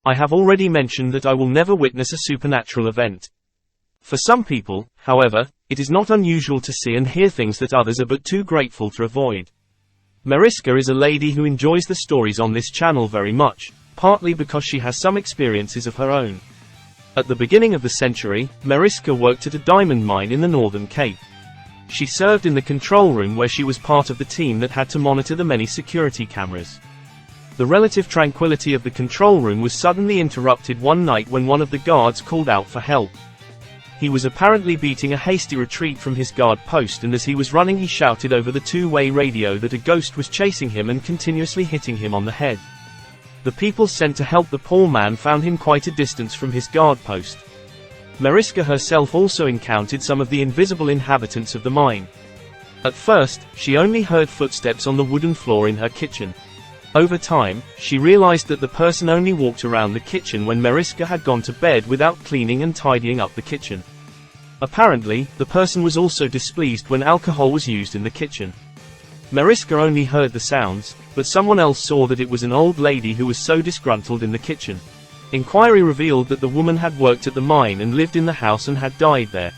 I have already mentioned that I will never witness a supernatural event. For some people, however, it is not unusual to see and hear things that others are but too grateful to avoid. Mariska is a lady who enjoys the stories on this channel very much, partly because she has some experiences of her own. At the beginning of the century, Mariska worked at a diamond mine in the Northern Cape. She served in the control room where she was part of the team that had to monitor the many security cameras. The relative tranquility of the control room was suddenly interrupted one night when one of the guards called out for help. He was apparently beating a hasty retreat from his guard post, and as he was running he shouted over the two-way radio that a ghost was chasing him and continuously hitting him on the head. The people sent to help the poor man found him quite a distance from his guard post. Mariska herself also encountered some of the invisible inhabitants of the mine. At first, she only heard footsteps on the wooden floor in her kitchen. Over time, she realized that the person only walked around the kitchen when Mariska had gone to bed without cleaning and tidying up the kitchen. Apparently, the person was also displeased when alcohol was used in the kitchen. Mariska only heard the sounds, but someone else saw that it was an old lady who was so disgruntled in the kitchen. Inquiry revealed that the woman had worked at the mine and lived in the house and had died there.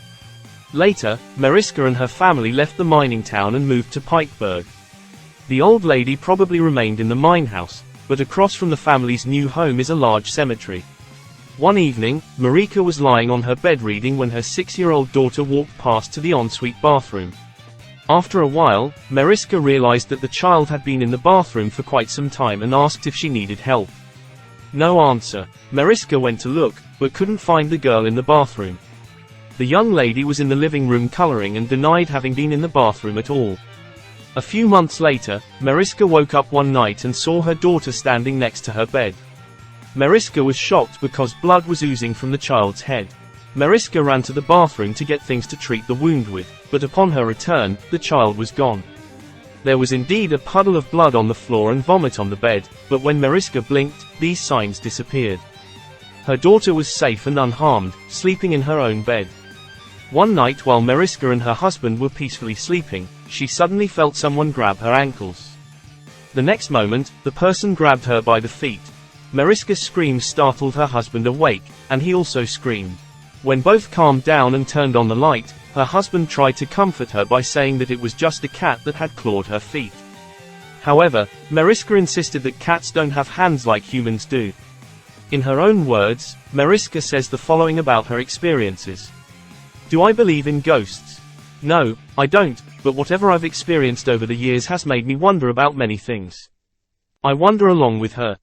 Later, Mariska and her family left the mining town and moved to Pikeberg. The old lady probably remained in the mine house, but across from the family's new home is a large cemetery. One evening, Mariska was lying on her bed reading when her 6-year-old daughter walked past to the ensuite bathroom. After a while, Mariska realized that the child had been in the bathroom for quite some time and asked if she needed help. No answer. Mariska went to look, but couldn't find the girl in the bathroom. The young lady was in the living room coloring and denied having been in the bathroom at all. A few months later, Mariska woke up one night and saw her daughter standing next to her bed. Mariska was shocked because blood was oozing from the child's head. Mariska ran to the bathroom to get things to treat the wound with, but upon her return, the child was gone. There was indeed a puddle of blood on the floor and vomit on the bed, but when Mariska blinked, these signs disappeared. Her daughter was safe and unharmed, sleeping in her own bed. One night while Mariska and her husband were peacefully sleeping, she suddenly felt someone grab her ankles. The next moment, the person grabbed her by the feet. Mariska's screams startled her husband awake, and he also screamed. When both calmed down and turned on the light, her husband tried to comfort her by saying that it was just a cat that had clawed her feet. However, Mariska insisted that cats don't have hands like humans do. In her own words, Mariska says the following about her experiences. Do I believe in ghosts? No, I don't, but whatever I've experienced over the years has made me wonder about many things. I wonder along with her.